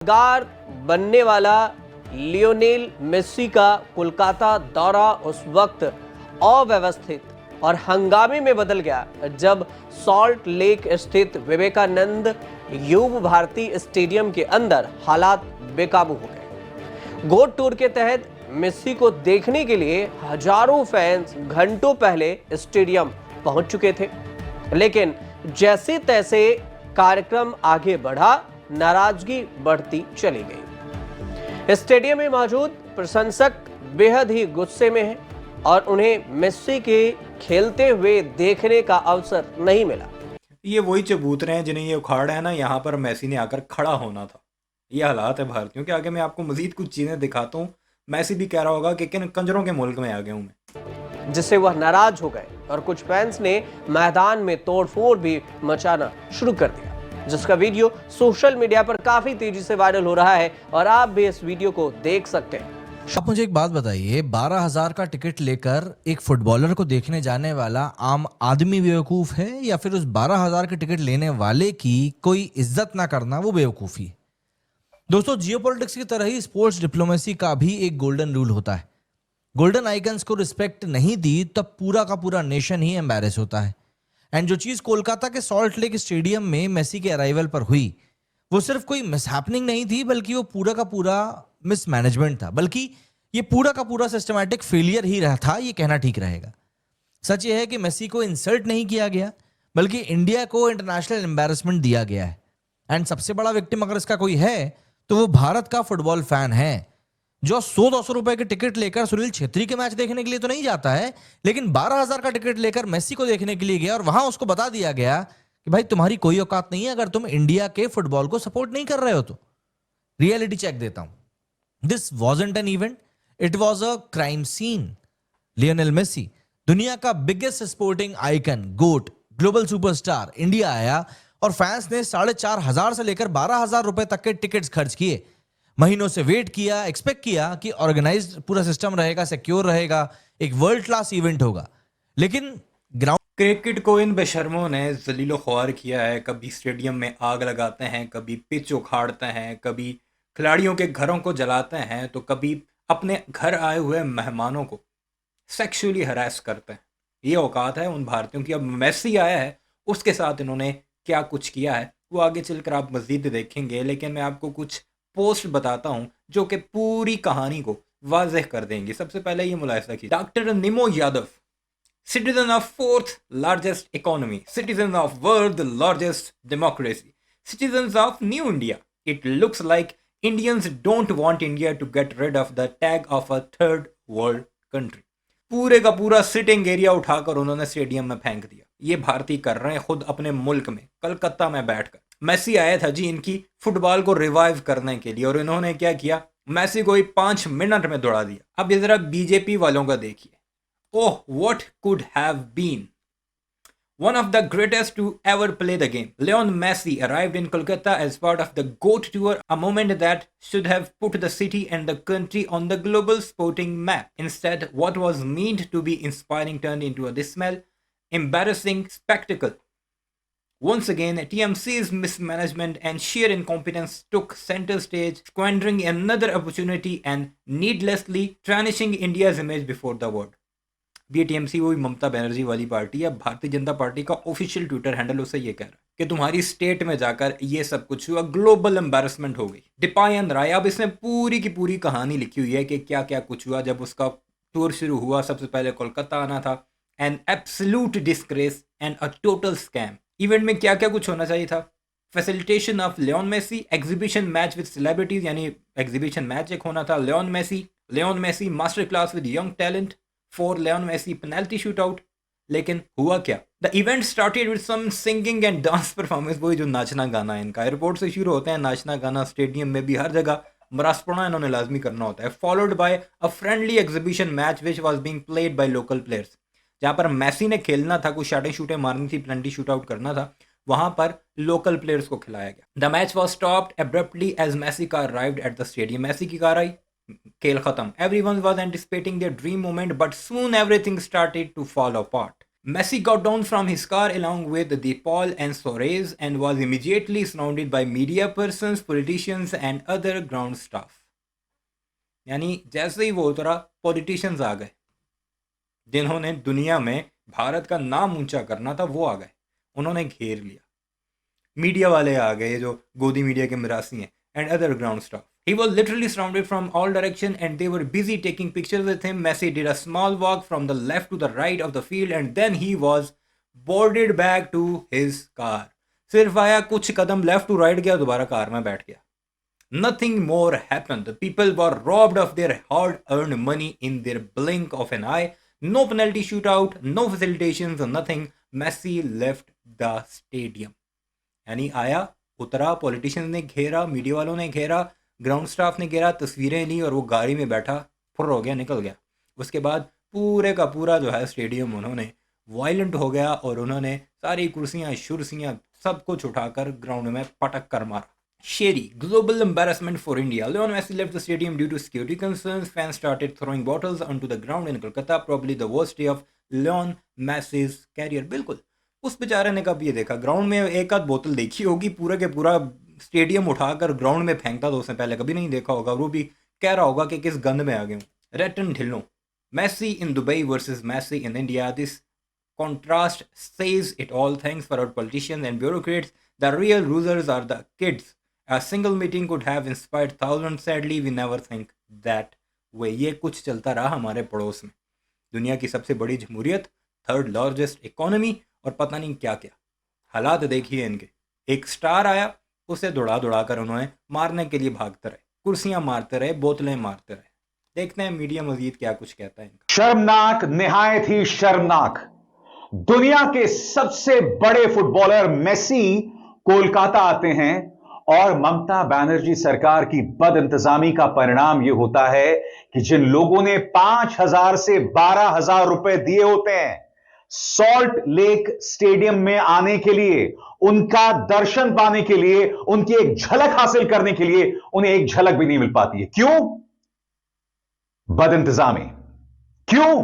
यादगार बनने वाला लियोनेल मेसी का कोलकाता दौरा उस वक्त अव्यवस्थित और हंगामे में बदल गया जब सॉल्ट लेक स्थित विवेकानंद युवा भारती स्टेडियम के अंदर हालात बेकाबू हो गए। गोट टूर के तहत मेसी को देखने के लिए हजारों फैंस घंटों पहले स्टेडियम पहुंच चुके थे, लेकिन जैसे तैसे कार्यक्रम आगे बढ़ा, नाराजगी बढ़ती चली गई। स्टेडियम में मौजूद प्रशंसक बेहद ही गुस्से में हैं और उन्हें मेसी के खेलते हुए देखने का अवसर नहीं मिला। ये वही चबूतरे हैं जिन्हें ये उखाड़ा है ना, यहाँ पर मेसी ने आकर खड़ा होना था। ये हालात है भारतीयों के। आगे मैं आपको मजीद कुछ चीज़ें दिखाता हूँ। मेसी भी कह रहा होगा कि किन कंजरों के मुल्क में आ गया हूँ मैं, जिससे वह नाराज हो गए और कुछ फैंस ने मैदान में तोड़फोड़ भी मचाना शुरू कर दिया, जिसका वीडियो सोशल मीडिया पर काफी तेजी से वायरल हो रहा है और आप भी इस वीडियो को देख सकते हैं। आप मुझे एक बात बताइए, 12,000 का टिकट लेकर एक फुटबॉलर को देखने जाने वाला आम आदमी बेवकूफ है या फिर उस 12,000 के टिकट लेने वाले की कोई इज्जत ना करना वो बेवकूफी है? दोस्तों, जियोपॉलिटिक्स की तरह ही स्पोर्ट्स डिप्लोमेसी का भी एक गोल्डन रूल होता है। गोल्डन आइकन्स को रिस्पेक्ट नहीं दी तब पूरा का पूरा नेशन ही एम्बैरेस होता है। एंड जो चीज कोलकाता के सॉल्ट लेक स्टेडियम में मेसी के अराइवल पर हुई, वो सिर्फ कोई मिसहैपनिंग नहीं थी, बल्कि वो पूरा का पूरा मिसमैनेजमेंट था, बल्कि ये पूरा का पूरा सिस्टमैटिक फेलियर ही रहा था, ये कहना ठीक रहेगा। सच ये है कि मेसी को इंसल्ट नहीं किया गया, बल्कि इंडिया को इंटरनेशनल एम्बैरेसमेंट दिया गया है। एंड सबसे बड़ा विक्टिम अगर इसका कोई है तो वो भारत का फुटबॉल फैन है, जो 100-200 रुपए के टिकट लेकर सुनील छेत्री के मैच देखने के लिए तो नहीं जाता है, लेकिन 12,000 का टिकट लेकर मेसी को देखने के लिए गया और वहां उसको बता दिया गया कि भाई तुम्हारी कोई औकात नहीं है अगर तुम इंडिया के फुटबॉल को सपोर्ट नहीं कर रहे हो तो। रियलिटी चेक देता हूं। This wasn't an event, it was a crime scene. Lionel Messi, दुनिया का biggest sporting icon, GOAT, global superstar, India आया और फैंस ने 4,500 से लेकर 12,000 रुपए तक के टिकट्स खर्च किए। महीनों से वेट किया, एक्सपेक्ट किया कि ऑर्गेनाइज्ड पूरा सिस्टम रहेगा, सिक्योर रहेगा, एक वर्ल्ड क्लास इवेंट होगा, लेकिन ग्राउंड क्रिकेट को इन बेशर्मों ने जलीलो ख्वार किया है। कभी स्टेडियम में आग लगाते हैं, कभी पिच उखाड़ते हैं, कभी खिलाड़ियों के घरों को जलाते हैं, तो कभी अपने घर आए हुए मेहमानों को सेक्सुअली हरास करते हैं। ये औकात है उन भारतीयों की। अब मेसी आया है, उसके साथ इन्होंने क्या कुछ किया है वो आगे चलकर आप मजीद देखेंगे, लेकिन मैं आपको कुछ पोस्ट बताता हूं जो कि पूरी कहानी को वाज़ेह कर देंगे। सबसे पहले ये मुलाहिजा कीजिए। डॉक्टर निमो Yadav, citizen of fourth largest economy, citizen of world largest democracy, citizens of new India. It looks like Indians don't want India to get rid of the tag of a third world country. पूरे का पूरा sitting area उठाकर उन्होंने stadium में फेंक दिया। ये भारतीय कर रहे हैं खुद अपने मुल्क में, कलकत्ता में बैठकर। मेसी आया था जी इनकी फुटबॉल को रिवाइव करने के लिए, और इन्होंने क्या किया, मेसी को ही 5 मिनट में दौड़ा दिया। अब ये जरा बीजेपी वालों का देखिए। Oh, what could have been? One of the greatest to ever play the game, Lionel Messi arrived in Kolkata as part of the GOAT Tour, a moment that should have put the city and the country on the global sporting map. Instead, what was meant to be inspiring turned into a dismal, embarrassing spectacle. Once again, TMC's mismanagement and sheer incompetence took center stage, squandering another opportunity and needlessly tarnishing India's image before the world. BTMC वही ममता बनर्जी वाली party है। Bharatiya Janata party का official Twitter handle उसे ये कह रहा है कि तुम्हारी स्टेट में जाकर ये सब कुछ हुआ, ग्लोबल एम्बैरेसमेंट हो गई। डिपायन राय, अब इसने पूरी की पूरी कहानी लिखी हुई है कि क्या क्या कुछ हुआ जब उसका टूर शुरू हुआ। सबसे पहले कोलकाता आना था, an absolute disgrace and a total scam. Event में क्या क्या कुछ होना चाहिए था, facilitation of Leon Messi, exhibition match with celebrities, यानी एग्जीबिशन मैच एक होना था। Leon Messi master class with young talent, for Lionel Messi penalty shootout। लेकिन हुआ क्या, the event started with some singing and dance performance. वही जो नाचना गाना है इनका, एयरपोर्ट से शुरू होते हैं नाचना गाना, स्टेडियम में भी हर जगह मरासपना इन्होंने लाजमी करना होता है। Followed by a friendly exhibition match which was being played by local players, जहाँ पर मेसी ने खेलना था, कुछ शॉटें मारनी थी, पेनल्टी शूट आउट करना था, वहां पर लोकल प्लेयर्स को खिलाया गया। The match was stopped abruptly as Messi car arrived at the stadium. Messi की कार आई, खेल खत्म। Everyone was anticipating their dream moment, but soon everything started to fall apart. Messi got down from his car along with De Paul and Suarez and was immediately surrounded by media persons, politicians and other ground staff. यानी जैसे ही वो उतरा politicians आ गए जिन्होंने दुनिया में भारत का नाम ऊंचा करना था, वो आ गए, उन्होंने घेर लिया। मीडिया वाले आ गए जो गोदी मीडिया के मिरासी हैं and other ground staff. He was literally surrounded from all direction and they were busy taking pictures with him. Messi did a small walk from the left to the right of the field and then he was boarded back to his car. सिर्फ आया, कुछ कदम left to right गया, दोबारा car में बैठ गया. Nothing more happened. The people were robbed of their hard-earned money in their blink of an eye. No penalty shootout, no facilitations, nothing. Messi left the stadium. यानी आया, उतरा, politicians ने घेरा, मीडिया वालों ने घेरा, ग्राउंड स्टाफ ने घेरा, तस्वीरें ली और वो गाड़ी में बैठा, फुर हो गया, निकल गया. उसके बाद पूरे का पूरा जो है स्टेडियम उन्होंने वायलेंट हो गया और उन्होंने सारी कुर्सियाँ शुर्सियाँ सब कुछ उठाकर ग्राउंड में पटक कर मारा. Shady, global embarrassment for India. Lionel Messi left the stadium due to security concerns. Fans started throwing bottles onto the ground in Kolkata. Probably the worst day of Lionel Messi's career. बिल्कुल, उस बेचारे ने कब ये देखा, ground में एक आध बोतल देखी होगी, पूरा के पूरा स्टेडियम उठाकर ग्राउंड में फेंकता तो उसने पहले कभी नहीं देखा होगा. वो भी कह रहा होगा कि किस गंद में आ गए हूँ. रटन Dhillon. Messi in Dubai versus Messi in India. This contrast says it all. Thanks for our politicians and bureaucrats. The real losers are the kids. A single meeting could have inspired thousands. Sadly, we never think that way. ये कुछ चलता रहा हमारे पड़ोस में. दुनिया की सबसे बड़ी जमहूरियत, थर्ड लार्जेस्ट इकोनॉमी और पता नहीं क्या क्या. हालात देखिए इनके. एक स्टार आया, उसे दौड़ा दौड़ा कर उन्होंने मारने के लिए भागते रहे, कुर्सियां मारते रहे, बोतलें मारते रहे. देखते हैं मीडिया मजीद क्या कुछ कहता है इनका. शर्मनाक, निहायत ही शर्मनाक. दुनिया के सबसे बड़े फुटबॉलर मेसी कोलकाता आते हैं और ममता बनर्जी सरकार की बदइंतजामी का परिणाम यह होता है कि जिन लोगों ने 5,000 से 12,000 रुपए दिए होते हैं सॉल्ट लेक स्टेडियम में आने के लिए, उनका दर्शन पाने के लिए, उनकी एक झलक हासिल करने के लिए, उन्हें एक झलक भी नहीं मिल पाती है. क्यों? बदइंतजामी. क्यों?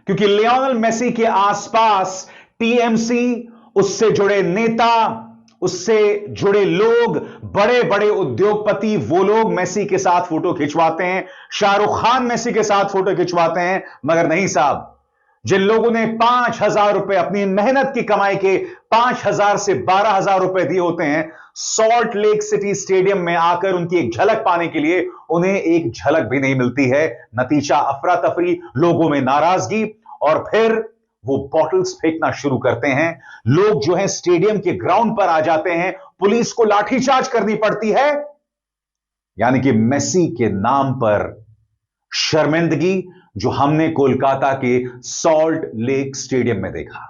क्योंकि लियोनेल मेसी के आसपास टीएमसी, उससे जुड़े नेता, उससे जुड़े लोग, बड़े बड़े उद्योगपति, वो लोग मेसी के साथ फोटो खिंचवाते हैं. शाहरुख खान मेसी के साथ फोटो खिंचवाते हैं. मगर नहीं साहब, जिन लोगों ने 5,000 रुपए अपनी मेहनत की कमाई के 5,000 से 12,000 रुपए दिए होते हैं सॉल्ट लेक सिटी स्टेडियम में आकर उनकी एक झलक पाने के लिए, उन्हें एक झलक भी नहीं मिलती है. नतीजा अफरा तफरी, लोगों में नाराजगी और फिर वो बॉटल्स फेंकना शुरू करते हैं. लोग जो है स्टेडियम के ग्राउंड पर आ जाते हैं, पुलिस को लाठीचार्ज करनी पड़ती है. यानी कि मेसी के नाम पर शर्मिंदगी जो हमने कोलकाता के सॉल्ट लेक स्टेडियम में देखा.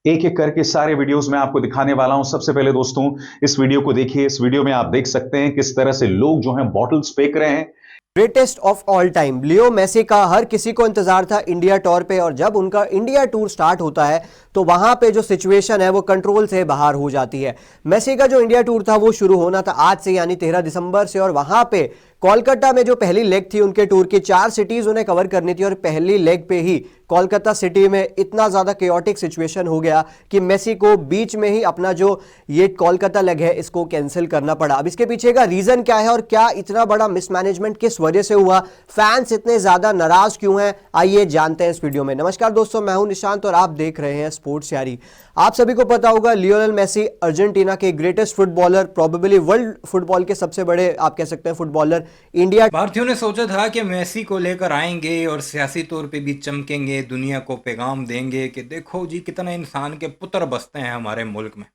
एक एक करके सारे वीडियोस में आपको दिखाने वाला हूं. सबसे पहले दोस्तों इस वीडियो को देखिए. इस वीडियो में आप देख सकते हैं किस तरह से लोग जो हैं बॉटल्स फेंक रहे हैं. Greatest of all time Leo Messi का हर किसी को इंतजार था इंडिया टूर पे, और जब उनका इंडिया टूर स्टार्ट होता है तो वहां पे जो सिचुएशन है वो कंट्रोल से बाहर हो जाती है. मेसी का जो इंडिया टूर था वो शुरू होना था आज से, यानी 13 दिसंबर से, और वहां पे कोलकाता में जो पहली लेग थी उनके टूर की 4 सिटीज उन्हें कवर करनी थी, और पहली लेग पे ही कोलकाता सिटी में इतना ज्यादा केओटिक सिचुएशन हो गया कि मेसी को बीच में ही अपना जो ये कोलकाता लेग है इसको कैंसिल करना पड़ा. अब इसके पीछे का रीजन क्या है और क्या इतना बड़ा मिसमैनेजमेंट किस वजह से हुआ, फैंस इतने ज्यादा नाराज क्यों हैं, आइए जानते हैं इस वीडियो में. नमस्कार दोस्तों, मैं हूं निशांत और आप देख रहे हैं स्पोर्ट्स यारी. आप सभी को पता होगा लियोनेल मेसी अर्जेंटीना के greatest footballer, probably world football के सबसे बड़े आप कह सकते हैं फुटबॉलर. इंडिया भारतीयों ने सोचा था कि मेसी को लेकर आएंगे और सियासी तौर पे भी चमकेंगे, दुनिया को पैगाम देंगे कि देखो जी कितने इंसान के पुत्र बसते हैं हमारे मुल्क में.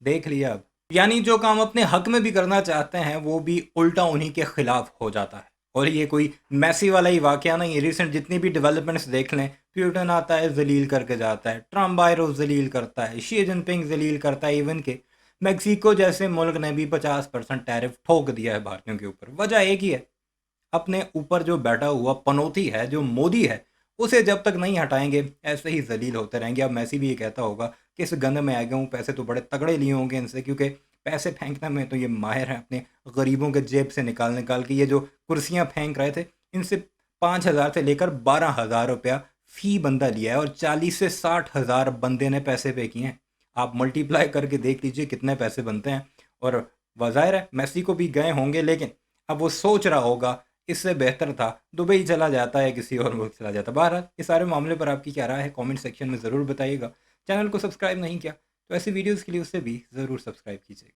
देख लिया अब. यानी जो काम अपने हक में भी करना चाहते हैं वो भी उल्टा उन्हीं के खिलाफ हो जाता है. और ये कोई मैसी वाला ही वाकया नहीं है. रिसेंट जितनी भी डेवलपमेंट्स देख लें, प्यूटन आता है जलील करके जाता है, ट्रम्प बायरो जलील करता है, शी जिनपिंग जलील करता है, इवन के मैक्सिको जैसे मुल्क ने भी 50% टैरिफ ठोक दिया है भारतीयों के ऊपर. वजह एक ही है, अपने ऊपर जो बैठा हुआ पनौती है, जो मोदी है, उसे जब तक नहीं हटाएंगे ऐसे ही जलील होते रहेंगे. अब मैसी भी ये कहता होगा कि इस गंद में आ गया हूँ, पैसे तो बड़े तगड़े लिए होंगे इनसे, क्योंकि पैसे फेंकने में तो ये माहिर है, अपने गरीबों के जेब से निकाल के ये जो कुर्सियाँ फेंक रहे थे इनसे 5,000 से लेकर 12,000 रुपया फ़ी बंदा लिया है और 40 से 60 हज़ार बंदे ने पैसे पे किए हैं। आप मल्टीप्लाई करके देख लीजिए कितने पैसे बनते हैं। और ज़ाहिर है मेसी को भी गए होंगे, लेकिन अब वो सोच रहा होगा इससे बेहतर था दुबई चला जाता है, किसी और मुल्क चला जाता। बहरहाल इस सारे मामले पर आपकी क्या राय है कमेंट सेक्शन में ज़रूर बताइएगा। चैनल को सब्सक्राइब नहीं किया तो ऐसी वीडियोज़ के लिए उससे भी ज़रूर सब्सक्राइब कीजिएगा।